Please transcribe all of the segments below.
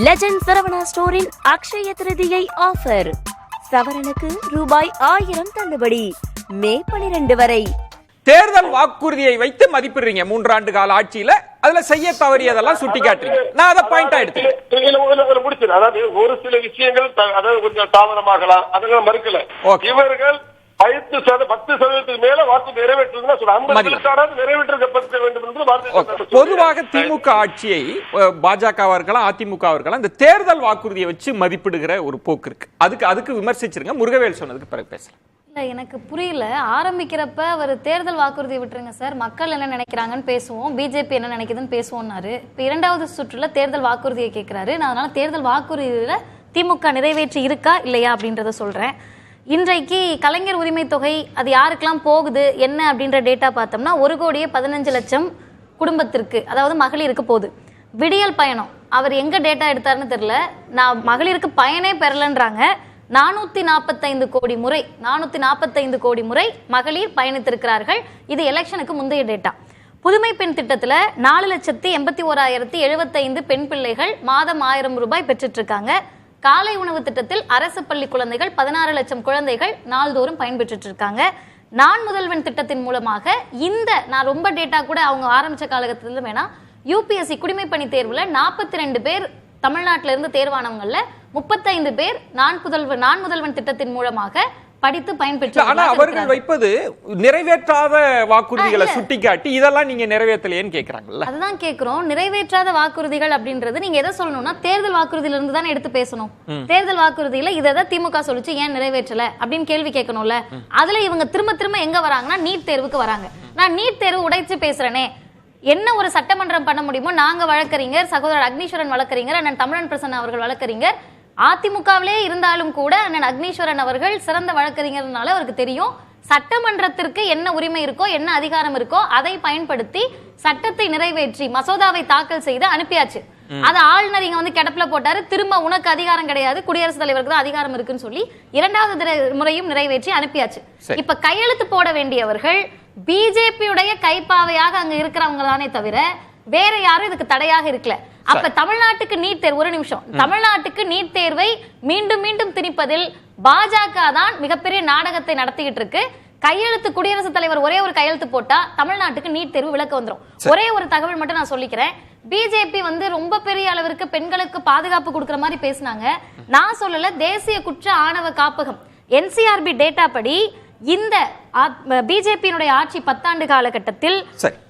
Legend Saravana ஸ்டோரின் Akshaya Tritiya offer. சவரனுக்கு ரூபாய் 1000 தள்ளுபடி. மே 12 வரை. தேர்தல் வாக்குறுதியை வைத்து மதிப்பிடுறீங்க 3 ஆண்டு கால ஆட்சியில அதுல செய்ய தவறியதெல்லாம் சுட்டி காட்டுறீங்க. நான் அதை பாயிண்டா எடுத்துக்கிறேன். முடிச்சிருக்கேன். அதாவது ஒரு சில விஷயங்கள் அதாவது கொஞ்சம் தாமதமாகலாம், அதெல்லாம் மறுக்கல. இவர்கள் 10% மேல வாக்கு நிறைவேற்றுதுன்னா 50% நிறைவேற்றப்பட வேண்டும் என்று பொதுவாக திமுக ஆட்சியை பாஜக அதிமுக இந்த தேர்தல் வாக்குறுதியை வச்சு மதிப்பிடுகிற ஒரு போக்கு இருக்கு. அதுக்கு விமர்சிச்சிருங்க. முருகவேல் சொன்னதுக்கு பிறகு பேசலாம். எனக்கு புரியல. ஆரம்பிக்கிறப்ப அவர் தேர்தல் வாக்குறுதியை விட்டுருங்க சார், மக்கள் என்ன நினைக்கிறாங்கன்னு பேசுவோம், பிஜேபி என்ன நினைக்குதுன்னு பேசுவோம்னாரு. இப்போ 2வது சுற்றுல தேர்தல் வாக்குறுதியை கேட்கிறாரு. நான் அதனால தேர்தல் வாக்குறுதியில திமுக நிறைவேற்றி இருக்கா இல்லையா அப்படின்றத சொல்றேன். இன்றைக்கு கலைஞர் உரிமை தொகை அது யாருக்கெல்லாம் போகுது என்ன அப்படின்ற டேட்டா பார்த்தோம்னா 1,15,00,000 குடும்பத்திற்கு, அதாவது மகளிருக்கு போகுது. விடியல் பயணம் அவர் எங்க டேட்டா எடுத்தாருன்னு தெரியல. நான் மகளிருக்கு பயனே பெறலன்றாங்க. 445 கோடி முறை மகளிர் பயணித்திருக்கிறார்கள். இது எலெக்ஷனுக்கு முந்தைய டேட்டா. புதுமை பெண் திட்டத்துல 4,81,075 பெண் பிள்ளைகள் மாதம் 1000 ரூபாய் பெற்றுட்டு இருக்காங்க. காலை உணவு திட்டத்தில் அரசு பள்ளி குழந்தைகள் 16 லட்சம் குழந்தைகள் நாள்தோறும் பயன்பெற்று இருக்காங்க. நான் முதல்வன் திட்டத்தின் மூலமாக நான் ரொம்ப டேட்டா கூட அவங்க ஆரம்பிச்ச காலகட்டத்தில் வேணா, யூபிஎஸ்சி குடிமை பணி தேர்வுல 42 பேர் தமிழ்நாட்டில இருந்து தேர்வானவங்கள்ல 35 பேர் நான் முதல்வன் திட்டத்தின் மூலமாக படித்து பயன்பெற்று. ஆனா அவர்கள் வைப்பது நிறைவேற்றாத வாக்குறுதிகளை சுட்டிக்காட்டி இதெல்லாம் நீங்க நிறைவேற்றலையேன்னு கேக்குறாங்கல்ல. அதுதான் கேக்குறோம். நிறைவேற்றாத வாக்குறுதிகள் அப்படின்றது நீங்க எதை சொல்லணும்னா தேர்தல் வாக்குறுதியில இருந்து தானே எடுத்து பேசணும். தேர்தல் வாக்குறுதியில இதை திமுக சொல்லிச்சு ஏன் நிறைவேற்றல அப்படின்னு கேள்வி கேட்கணும்ல. அதுல இவங்க திரும்ப எங்க வராங்கன்னா நீட் தேர்வுக்கு வராங்க. நான் நீட் தேர்வு உடைச்சு பேசுறேனே, என்ன ஒரு சட்டமன்றம் பண்ண முடியுமோ நாங்க வழக்கறிஞர், சகோதரர் அக்னீஸ்வரன் வழக்கறிஞர், அண்ணன் தமிழன் பிரசன்ன அவர்கள் வழக்கறிஞர், அதிமுகவிலே இருந்தாலும் கூட அண்ணன் அக்னீஸ்வரன் அவர்கள் சிறந்த வழக்கறிஞர்னால அவருக்கு தெரியும் சட்டமன்றத்திற்கு என்ன உரிமை இருக்கோ என்ன அதிகாரம் இருக்கோ அதை பயன்படுத்தி சட்டத்தை நிறைவேற்றி மசோதாவை தாக்கல் செய்து அனுப்பியாச்சு. அது ஆளுநர் இங்க வந்து கிடப்புல போட்டாரு. திரும்ப உனக்கு அதிகாரம் கிடையாது, குடியரசுத் தலைவருக்கு தான் அதிகாரம் இருக்குன்னு சொல்லி 2வது முறையும் நிறைவேற்றி அனுப்பியாச்சு. இப்ப கையெழுத்து போட வேண்டியவர்கள் பிஜேபியுடைய கைப்பாவையாக அங்க இருக்கிறவங்க தானே தவிர வேற யாரும் இதுக்கு தடையாக இருக்கல. அப்ப தமிழ்நாட்டுக்கு நீட் தேர்வு, ஒரு நிமிஷம், தமிழ்நாட்டுக்கு நீட் தேர்வை மீண்டும் திணிப்பதில் பாஜக தான் மிகப்பெரிய நாடகத்தை நடத்திக்கிட்டு இருக்கு. கையெழுத்து குடியரசுத் தலைவர் ஒரே ஒரு கையெழுத்து போட்டா தமிழ்நாட்டுக்கு நீட் தேர்வு விலக்கு வந்துடும். ஒரே ஒரு தகவல் மட்டும் நான் சொல்லிக்கிறேன். பிஜேபி வந்து ரொம்ப பெரிய அளவிற்கு பெண்களுக்கு பாதுகாப்பு கொடுக்கிற மாதிரி பேசினாங்க. நான் சொல்லல, தேசிய குற்ற ஆணவ காப்பகம் NCRB டேட்டா படி இந்த பிஜேபியினுடைய ஆட்சி 10 ஆண்டு காலகட்டத்தில்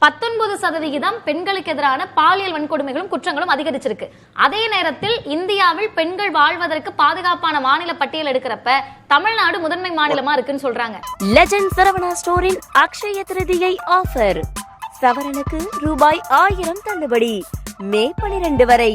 19% பெண்களுக்கு எதிரான பாலியல் வன்கொடுமைகளும் குற்றங்களும் அதிகரிச்சிருக்கு. அதே நேரத்தில் இந்தியாவில் பெண்கள் வாழ்வதற்கு பாதுகாப்பான மாநில பட்டியல் எடுக்கிறப்ப தமிழ்நாடு முதன்மை மாநிலமா இருக்குன்னு சொல்றாங்க. லெஜண்ட் சரவணா ஸ்டோரின் அக்ஷய திருதியை ஆஃபர். சவரனுக்கு ரூபாய் 1000 தள்ளுபடி. மே 12 வரை.